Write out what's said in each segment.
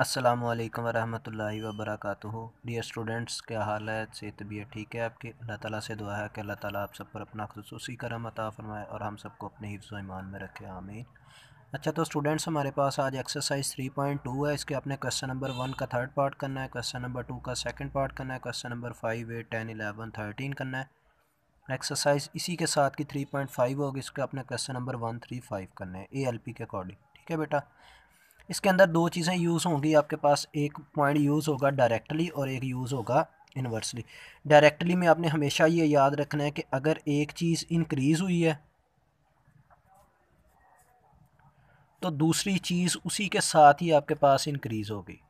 अस्सलामु अलैकुम वरहमतुल्लाहि वबरकातुहू। डियर स्टूडेंट्स, क्या हाल है? सेहत तबीयत ठीक है आपकी? अल्लाह ताला से दुआ है कि अल्लाह ताला आप सब पर अपना खुसूसी करम अता फरमाए और हम सबको अपने हिफ्ज़ व ईमान में रखे, आमीन। अच्छा, तो स्टूडेंट्स, हमारे पास आज एक्सरसाइज 3.2 है। इसके आपने क्वेश्चन नंबर 1 का थर्ड पार्ट करना है, क्वेश्चन नंबर 2 का सेकंड पार्ट करना है, क्वेश्चन नंबर 5, 8, 10, 11, 13 करना है। एक्सरसाइज इसी के साथ की 3.5 होगी। इसका अपने क्वेश्चन नंबर 1, 3, 5 करना है ALP के अकॉर्डिंग। ठीक है बेटा, इसके अंदर दो चीज़ें यूज़ होंगी आपके पास। एक पॉइंट यूज़ होगा डायरेक्टली और एक यूज़ होगा इन्वर्सली। डायरेक्टली में आपने हमेशा ये याद रखना है कि अगर एक चीज़ इंक्रीज़ हुई है तो दूसरी चीज़ उसी के साथ ही आपके पास इंक्रीज़ होगी।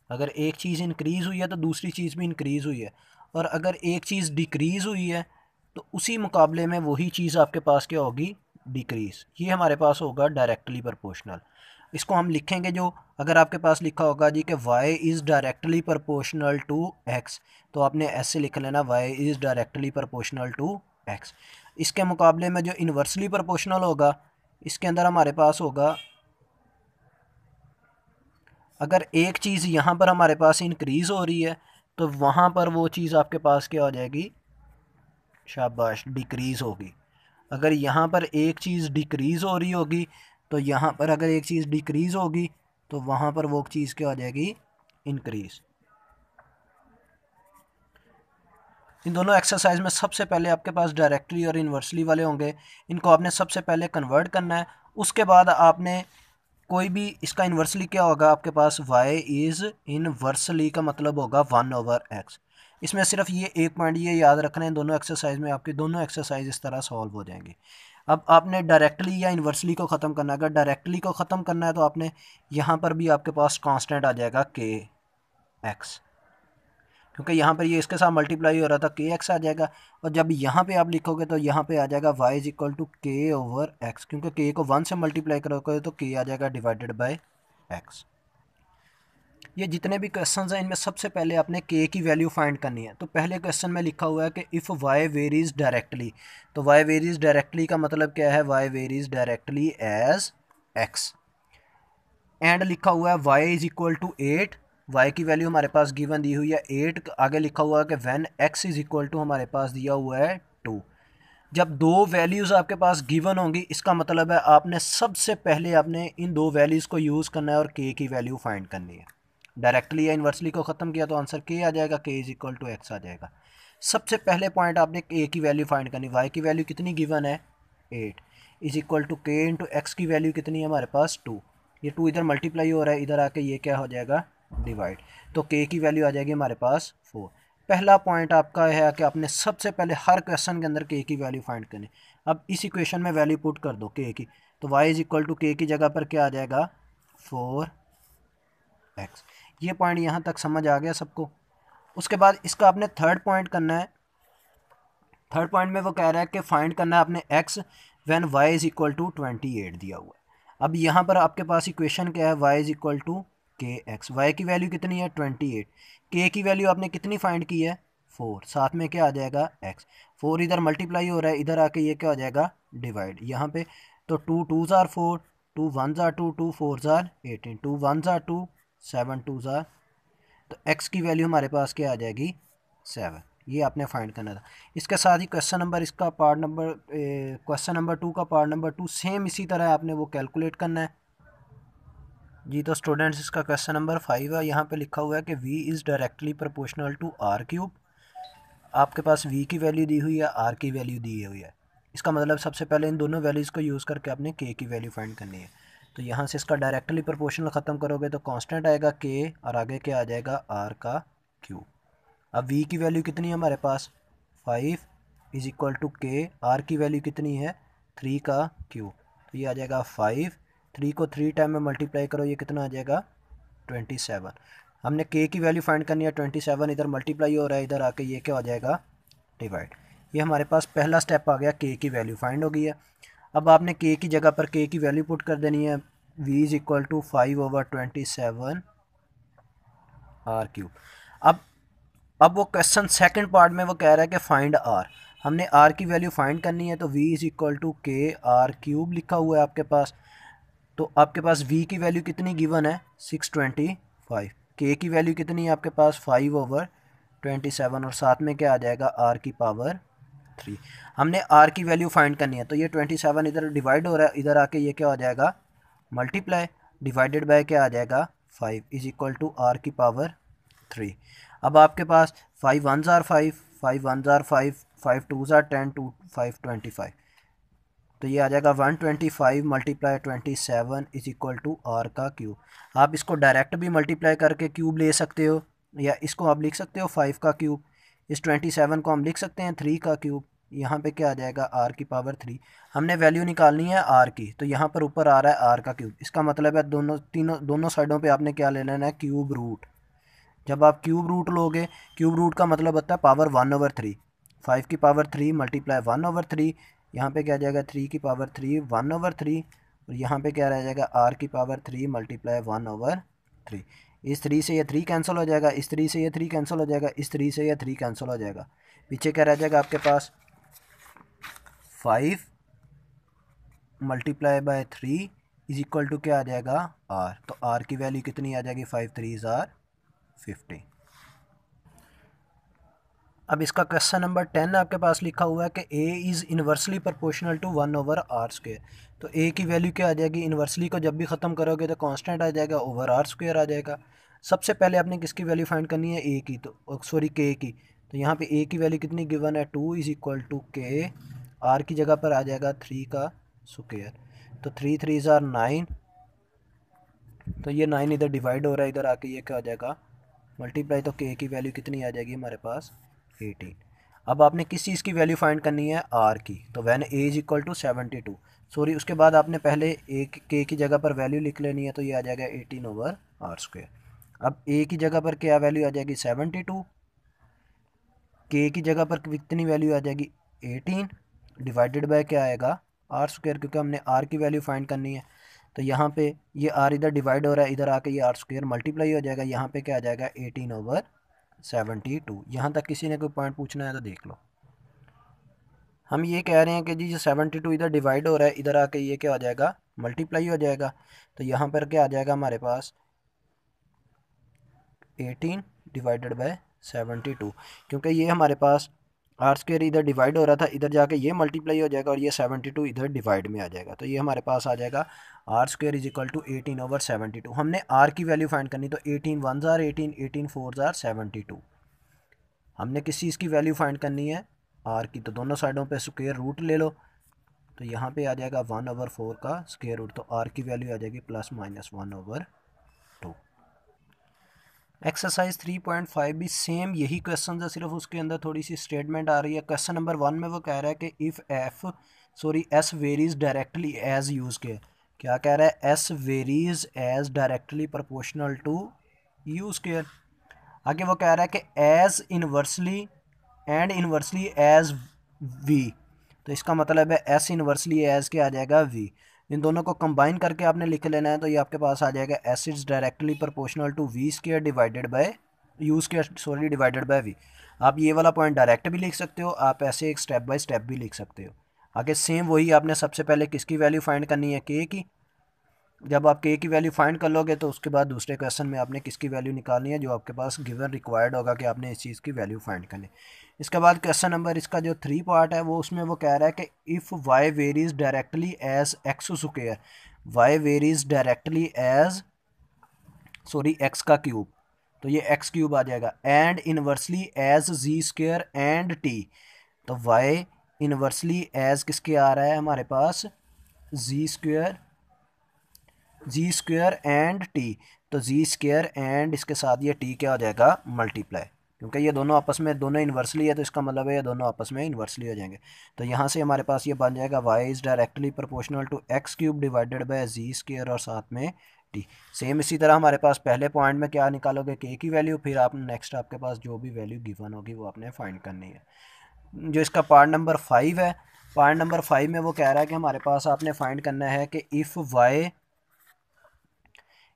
अगर एक चीज़ इंक्रीज़ हुई है तो दूसरी चीज़ भी इंक्रीज़ हुई है, और अगर एक चीज़ डिक्रीज़ हुई है तो उसी मुकाबले में वही चीज़ आपके पास क्या होगी? डिक्रीज़। ये हमारे पास होगा डायरेक्टली प्रोपोर्शनल। इसको हम लिखेंगे, जो अगर आपके पास लिखा होगा जी कि y is directly proportional to x, तो आपने ऐसे लिख लेना y is directly proportional to x। इसके मुकाबले में जो इन्वर्सली प्रोपोर्शनल होगा, इसके अंदर हमारे पास होगा, अगर एक चीज़ यहाँ पर हमारे पास इंक्रीज़ हो रही है तो वहाँ पर वो चीज़ आपके पास क्या हो जाएगी? शाबाश, डिक्रीज़ होगी। अगर यहाँ पर एक चीज़ डिक्रीज़ हो रही होगी तो यहाँ पर अगर एक चीज़ डिक्रीज़ होगी तो वहाँ पर वो चीज़ क्या हो जाएगी? इंक्रीज़। इन दोनों एक्सरसाइज में सबसे पहले आपके पास डायरेक्टली और इन्वर्सली वाले होंगे। इनको आपने सबसे पहले कन्वर्ट करना है। उसके बाद आपने कोई भी इसका इन्वर्सली क्या होगा आपके पास? y इज़ इनवर्सली का मतलब होगा 1/x। इसमें सिर्फ ये एक पॉइंट ये याद रखना है, दोनों एक्सरसाइज में आपकी दोनों एक्सरसाइज इस तरह सॉल्व हो जाएंगी। अब आपने डायरेक्टली या इन्वर्सली को ख़त्म करना है। अगर डायरेक्टली को ख़त्म करना है तो आपने यहाँ पर भी आपके पास कांस्टेंट आ जाएगा kx, क्योंकि यहाँ पर ये इसके साथ मल्टीप्लाई हो रहा था, kx आ जाएगा। और जब यहाँ पे आप लिखोगे तो यहाँ पे आ जाएगा y is equal to k/x, क्योंकि k को 1 से मल्टीप्लाई करोगे तो k आ जाएगा डिवाइडेड बाय x। ये जितने भी क्वेश्चंस हैं इनमें सबसे पहले आपने k की वैल्यू फाइंड करनी है। तो पहले क्वेश्चन में लिखा हुआ है कि इफ़ y वेरीज डायरेक्टली, तो y वेरीज डायरेक्टली का मतलब क्या है? y varies directly as x। And लिखा हुआ है y is equal to 8। y की वैल्यू हमारे पास गिवन दी हुई है 8। आगे लिखा हुआ है कि when x is equal to हमारे पास दिया हुआ है 2। जब दो वैल्यूज़ आपके पास गिवन होंगी, इसका मतलब है आपने सबसे पहले आपने इन दो वैल्यूज़ को यूज़ करना है और k की वैल्यू फाइंड करनी है। डायरेक्टली या इन्वर्सली को ख़त्म किया तो आंसर k आ जाएगा, k is equal to x आ जाएगा। सबसे पहले पॉइंट आपने k की वैल्यू फाइंड करनी। y की वैल्यू कितनी गिवन है? 8 is equal to k into x की वैल्यू कितनी है हमारे पास? 2। ये 2 इधर मल्टीप्लाई हो रहा है, इधर आके ये क्या हो जाएगा? डिवाइड। तो k की वैल्यू आ जाएगी हमारे पास 4। पहला पॉइंट आपका है कि आपने सबसे पहले हर क्वेश्चन के अंदर k की वैल्यू फाइंड करनी। अब इस इक्वेशन में वैल्यू पुट कर दो k की, तो y is equal to k की जगह पर क्या आ जाएगा? 4x। ये पॉइंट यहाँ तक समझ आ गया सबको? उसके बाद इसका आपने थर्ड पॉइंट करना है। थर्ड पॉइंट में वो कह रहा है कि फाइंड करना है आपने x when y is equal to 28 दिया हुआ है। अब यहाँ पर आपके पास इक्वेशन क्या है? y is equal to kx। y की वैल्यू कितनी है? 28। k की वैल्यू आपने कितनी फाइंड की है? 4। साथ में क्या आ जाएगा? x। 4 इधर मल्टीप्लाई हो रहा है, इधर आके ये क्या हो जाएगा? डिवाइड। यहाँ पे तो 2 2s are 4, 2 1s are 2, 2 4s are 18, 2 1s are 2, 7 2s are, तो x की वैल्यू हमारे पास क्या आ जाएगी? 7। ये आपने फाइंड करना था। इसके साथ ही क्वेश्चन नंबर इसका पार्ट नंबर क्वेश्चन नंबर 2 का पार्ट नंबर 2 सेम इसी तरह आपने वो कैलकुलेट करना है जी। तो स्टूडेंट्स, इसका क्वेश्चन नंबर 5 है। यहाँ पे लिखा हुआ है कि v is directly proportional to r cube. आपके पास v की वैल्यू दी हुई है, r की वैल्यू दी हुई है। इसका मतलब सबसे पहले इन दोनों वैल्यूज़ को यूज़ करके आपने k की वैल्यू फाइंड करनी है। तो यहाँ से इसका डायरेक्टली प्रोपोर्शनल ख़त्म करोगे तो कांस्टेंट आएगा k, और आगे क्या आ जाएगा? r का क्यूब। अब v की वैल्यू कितनी है हमारे पास? 5 is equal to k। r की वैल्यू कितनी है? 3 का क्यूब। तो ये आ जाएगा 5। 3 को 3 टाइम में मल्टीप्लाई करो, ये कितना आ जाएगा? 27। हमने k की वैल्यू फाइंड करनी है 27, इधर मल्टीप्लाई हो रहा है, इधर आके ये क्या हो जाएगा? डिवाइड। ये हमारे पास पहला स्टेप आ गया, k की वैल्यू फाइंड हो गई है। अब आपने k की जगह पर k की वैल्यू पुट कर देनी है। v is equal to 5/27 r cube. अब वो क्वेश्चन सेकंड पार्ट में वो कह रहा है कि फाइंड r। हमने r की वैल्यू फाइंड करनी है, तो v is equal to k r cube लिखा हुआ है आपके पास। तो आपके पास v की वैल्यू कितनी गिवन है 625, k की वैल्यू कितनी है आपके पास 5/27 और साथ में क्या आ जाएगा r की पावर 3। हमने r की वैल्यू फाइंड करनी है, तो ये 27 इधर डिवाइड हो रहा है, इधर आके ये क्या हो जाएगा मल्टीप्लाई, डिवाइडेड बाय क्या आ जाएगा 5 इज इक्वल टू r की पावर 3। अब आपके पास 5 1s are 5, 5 1s are 5, 5 2s are 10, 2 5 25, तो ये आ जाएगा 125 multiply 27 is equal to r का क्यूब। आप इसको डायरेक्ट भी मल्टीप्लाई करके क्यूब ले सकते हो, या इसको आप लिख सकते हो 5 का क्यूब, इस 27 को हम लिख सकते हैं 3 का क्यूब। यहाँ पे क्या आ जाएगा आर की पावर 3। हमने वैल्यू निकालनी है आर की, तो यहाँ पर ऊपर आ रहा है आर का क्यूब, इसका मतलब है दोनों साइडों पर आपने क्या ले लेना है क्यूब रूट। जब आप क्यूब रूट लोगे, क्यूब रूट का मतलब होता है पावर 1/3, 5 की पावर 3 मल्टीप्लाई 1/3, यहाँ पे क्या आ जाएगा 3 की पावर 3 1/3, और यहाँ पे क्या रह जाएगा आर की पावर 3 मल्टीप्लाई 1/3। इस 3 से ये 3 कैंसिल हो जाएगा, इस 3 से ये 3 कैंसिल हो जाएगा, इस 3 से ये 3 कैंसिल हो जाएगा, पीछे क्या रह जाएगा आपके पास 5 multiply by 3 is equal to क्या आ जाएगा आर। तो आर की वैल्यू कितनी आ जाएगी 5 3s are 50। अब इसका क्वेश्चन नंबर 10 आपके पास लिखा हुआ है कि a is inversely proportional to 1/r²। तो a की वैल्यू क्या आ जाएगी, इन्वर्सली को जब भी ख़त्म करोगे तो कांस्टेंट आ जाएगा, ओवर r² आ जाएगा। सबसे पहले आपने किसकी वैल्यू फाइंड करनी है a की, तो सॉरी k की। तो यहाँ पे a की वैल्यू कितनी गिवन है 2 is equal to k, r की जगह पर आ जाएगा 3 का स्क्वायर, तो 3 3s are 9, तो ये 9 इधर डिवाइड हो रहा है, इधर आके ये क्या हो जाएगा मल्टीप्लाई, तो k की वैल्यू कितनी आ जाएगी हमारे पास 18। अब आपने किस चीज़ की वैल्यू फाइंड करनी है r की, तो when a is equal to 72, sorry उसके बाद आपने पहले k की जगह पर वैल्यू लिख लेनी है, तो ये आ जाएगा 18/r²। अब a की जगह पर क्या वैल्यू आ जाएगी 72, k की जगह पर कितनी वैल्यू आ जाएगी 18, डिवाइडेड बाय क्या आएगा r², क्योंकि हमने r की वैल्यू फाइंड करनी है। तो यहाँ पे ये r इधर डिवाइड हो रहा है, इधर आके ये r² मल्टीप्लाई हो जाएगा, यहाँ पे क्या आ जाएगा 18/72। यहाँ तक किसी ने कोई पॉइंट पूछना है तो देख लो। हम ये कह रहे हैं कि जी जो 72 इधर डिवाइड हो रहा है, इधर आके ये क्या हो जाएगा मल्टीप्लाई हो जाएगा, तो यहाँ पर क्या आ जाएगा हमारे पास 18 डिवाइडेड बाय 72, क्योंकि ये हमारे पास r² इधर डिवाइड हो रहा था, इधर जाके ये मल्टीप्लाई हो जाएगा और ये 72 इधर डिवाइड में आ जाएगा, तो ये हमारे पास आ जाएगा r² इज इक्वल टू 18/72। हमने r की वैल्यू फाइंड करनी, तो 18 1s are 18, 18 4s are 72। हमने किस चीज़ की वैल्यू फाइंड करनी है r की, तो दोनों साइडों पे स्क्वायर रूट ले लो, तो यहाँ पे आ जाएगा 1/4 का स्क्वायर रूट, तो r की वैल्यू आ जाएगी +-1/2। एक्सरसाइज 3.5 भी सेम यही क्वेश्चन है, सिर्फ उसके अंदर थोड़ी सी स्टेटमेंट आ रही है। क्वेश्चन नंबर 1 में वो कह रहा है कि if s varies directly as u's के, क्या कह रहा है s varies as directly proportional to u square. आगे वो कह रहा है कि as inversely and inversely as v, तो इसका मतलब है एस इन्वर्सली एज के आ जाएगा वी। इन दोनों को कंबाइन करके आपने लिख लेना है, तो ये आपके पास आ जाएगा s is directly proportional to v square divided by u square, sorry divided by v. आप ये वाला पॉइंट डायरेक्ट भी लिख सकते हो, आप ऐसे एक स्टेप बाय स्टेप भी लिख सकते हो। आगे सेम वही आपने सबसे पहले किसकी वैल्यू फाइंड करनी है के की। जब आप के की वैल्यू फाइंड कर लोगे तो उसके बाद दूसरे क्वेश्चन में आपने किसकी वैल्यू निकालनी है, जो आपके पास गिवन रिक्वायर्ड होगा कि आपने इस चीज़ की वैल्यू फाइंड करनी। इसके बाद क्वेश्चन नंबर इसका जो 3 पार्ट है वो उसमें वो कह रहा है कि if y varies directly as x square, y varies directly as sorry x का क्यूब, तो ये एक्स क्यूब आ जाएगा, and inversely as z square and t, तो वाई इन्वर्सली एज किसके आ रहा है हमारे पास जी स्क्वायर एंड टी, तो जी स्क्वायर एंड इसके साथ ये टी क्या हो जाएगा मल्टीप्लाई, क्योंकि ये दोनों आपस में दोनों इन्वर्सली है, तो इसका मतलब है ये दोनों आपस में इन्वर्सली हो जाएंगे। तो यहाँ से हमारे पास ये बन जाएगा y is directly proportional to x cube divided by z square और साथ में टी। सेम इसी तरह हमारे पास पहले पॉइंट में क्या निकालोगे के की वैल्यू, फिर आप नेक्स्ट आपके पास जो भी वैल्यू गिवन होगी वो आपने फाइंड करनी है। जो इसका पार्ट नंबर 5 है, पार्ट नंबर 5 में वो कह रहा है कि हमारे पास आपने फाइंड करना है कि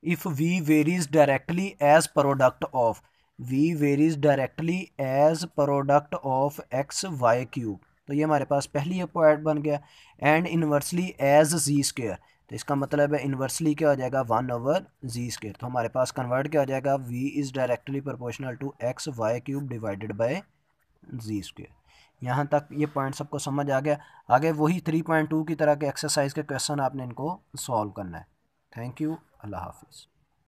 if v varies directly as product of, v varies directly as product of x y cube, तो ये हमारे पास पहली पॉइंट बन गया, and inversely as z square, तो इसका मतलब है इन्वर्सली क्या हो जाएगा 1/z²। तो हमारे पास कन्वर्ट क्या हो जाएगा, v is directly proportional to x y³ divided by z²। यहाँ तक ये पॉइंट सबको समझ आ गया। आगे वही 3.2 की तरह के एक्सरसाइज के क्वेश्चन आपने इनको सॉल्व करना है। थैंक यू, अल्लाह हाफिज़।